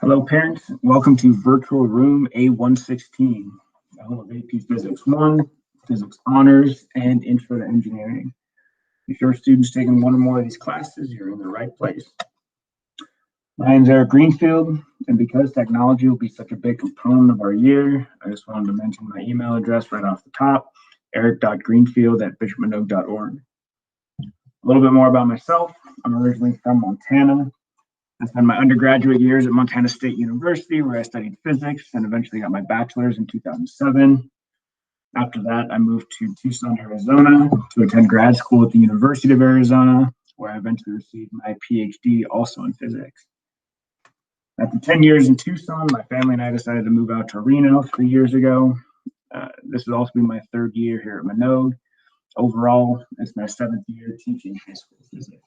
Hello, parents. Welcome to Virtual Room A116, the home of AP Physics 1, Physics Honors, and Intro to Engineering. If you're students taking one or more of these classes, you're in the right place. My name is Eric Greenfield, and because technology will be such a big component of our year, I just wanted to mention my email address right off the top, eric.greenfield@bishopmanogue.org. A little bit more about myself. I'm originally from Montana. I spent my undergraduate years at Montana State University, where I studied physics and eventually got my bachelor's in 2007. After that, I moved to Tucson, Arizona to attend grad school at the University of Arizona, where I eventually received my PhD also in physics. After 10 years in Tucson, my family and I decided to move out to Reno 3 years ago. This will also be my third year here at Manogue. Overall, it's my 7th year teaching high school physics.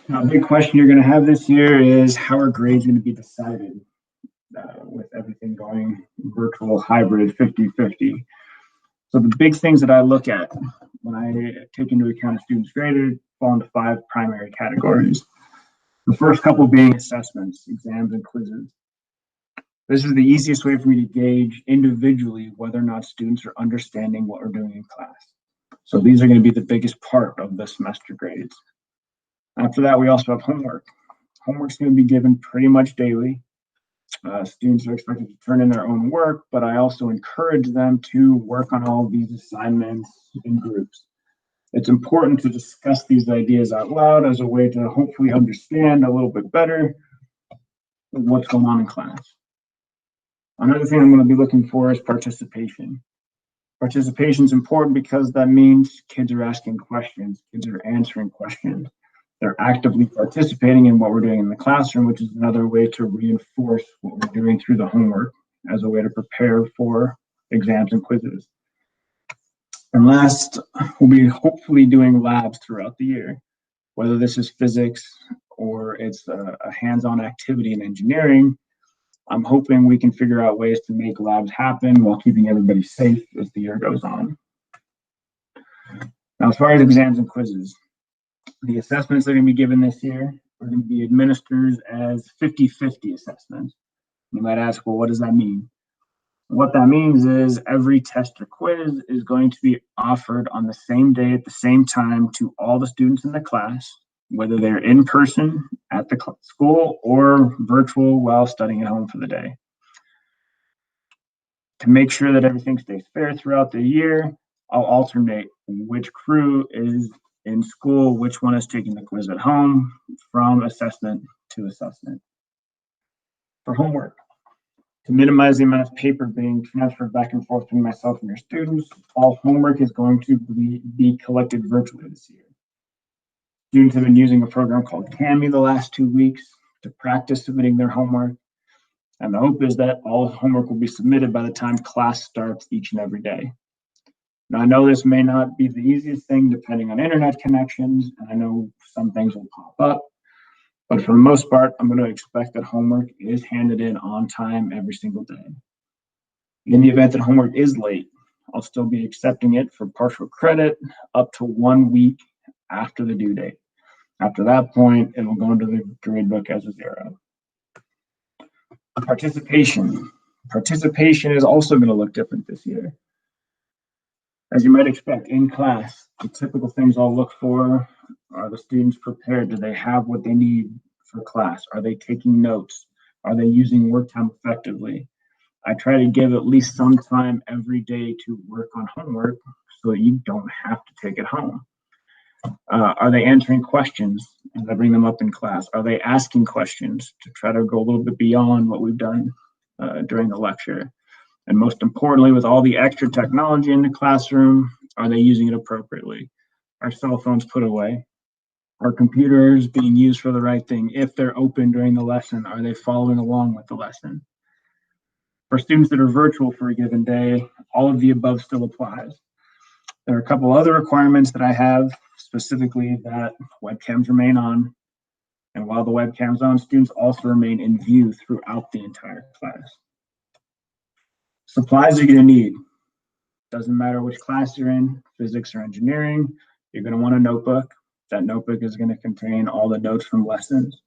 Now, a big question you're going to have this year is how are grades going to be decided with everything going virtual, hybrid, 50-50. So the big things that I look at when I take into account a student's grade fall into 5 primary categories. The first couple being assessments, exams, and quizzes. This is the easiest way for me to gauge individually whether or not students are understanding what we're doing in class. So these are going to be the biggest part of the semester grades. After that, we also have homework. Homework's going to be given pretty much daily. Students are expected to turn in their own work, but I also encourage them to work on all of these assignments in groups. It's important to discuss these ideas out loud as a way to hopefully understand a little bit better what's going on in class. Another thing I'm going to be looking for is participation. Participation is important because that means kids are asking questions, kids are answering questions. They're actively participating in what we're doing in the classroom, which is another way to reinforce what we're doing through the homework as a way to prepare for exams and quizzes. And last, we'll be hopefully doing labs throughout the year, whether this is physics or it's a hands-on activity in engineering. I'm hoping we can figure out ways to make labs happen while keeping everybody safe as the year goes on. Now, as far as exams and quizzes, the assessments that are going to be given this year are going to be administered as 50-50 assessments. You might ask, well, what does that mean? What that means is every test or quiz is going to be offered on the same day at the same time to all the students in the class, whether they're in person at the school or virtual while studying at home for the day. To make sure that everything stays fair throughout the year, I'll alternate which crew is in school, which one is taking the quiz at home, from assessment to assessment. For homework, to minimize the amount of paper being transferred back and forth between myself and your students, all homework is going to be collected virtually this year. Students have been using a program called Cami the last 2 weeks to practice submitting their homework, and the hope is that all homework will be submitted by the time class starts each and every day. Now, I know this may not be the easiest thing depending on internet connections, and I know some things will pop up, but for the most part, I'm going to expect that homework is handed in on time every single day. In the event that homework is late, I'll still be accepting it for partial credit up to 1 week after the due date. After that point, it will go into the gradebook as a 0. Participation. Participation is also going to look different this year. As you might expect in class, the typical things I'll look for are the students prepared? Do they have what they need for class? Are they taking notes? Are they using work time effectively? I try to give at least some time every day to work on homework so that you don't have to take it home. Are they answering questions as I bring them up in class? Are they asking questions to try to go a little bit beyond what we've done during the lecture? And most importantly, with all the extra technology in the classroom, are they using it appropriately? Are cell phones put away? Are computers being used for the right thing? If they're open during the lesson, are they following along with the lesson? For students that are virtual for a given day, all of the above still applies. There are a couple other requirements that I have, specifically that webcams remain on. And while the webcam's on, students also remain in view throughout the entire class. Supplies you're going to need. Doesn't matter which class you're in, physics or engineering, you're going to want a notebook. That notebook is going to contain all the notes from lessons.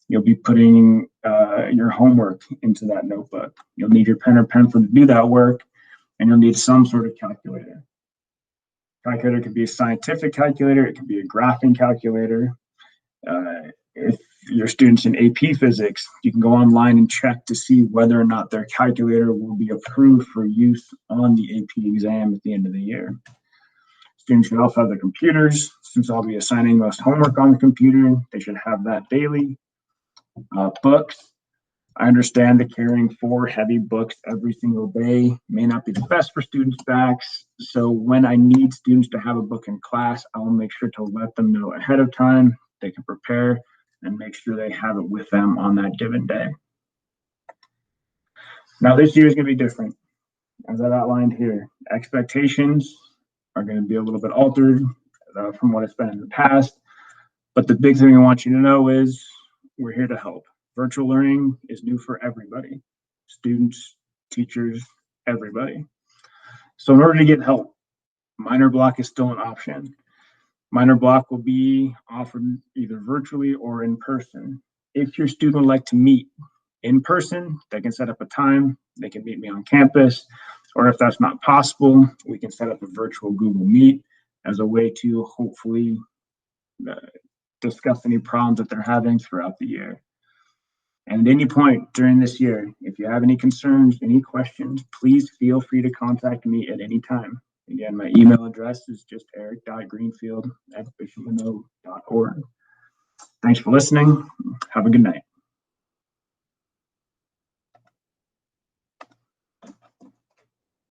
You'll be putting your homework into that notebook. You'll need your pen or pencil to do that work, and you'll need some sort of calculator. Calculator could be a scientific calculator, it could be a graphing calculator. If your students in AP Physics, you can go online and check to see whether or not their calculator will be approved for use on the AP exam at the end of the year. Students should also have their computers. Since I'll be assigning most homework on the computer, they should have that daily. Books. I understand that carrying 4 heavy books every single day may not be the best for students' backs. So when I need students to have a book in class, I will make sure to let them know ahead of time. They can prepare and make sure they have it with them on that given day. Now this year is going to be different. As I've outlined here, expectations are going to be a little bit altered from what it's been in the past. But the big thing I want you to know is we're here to help. Virtual learning is new for everybody, students, teachers, everybody. So in order to get help, minor block is still an option. Minor block will be offered either virtually or in person. If your student would like to meet in person, they can set up a time, they can meet me on campus, or if that's not possible, we can set up a virtual Google Meet as a way to hopefully discuss any problems that they're having throughout the year. And at any point during this year, if you have any concerns, any questions, please feel free to contact me at any time. Again, my email address is just eric.greenfield@bishopminot.org. Thanks for listening. Have a good night.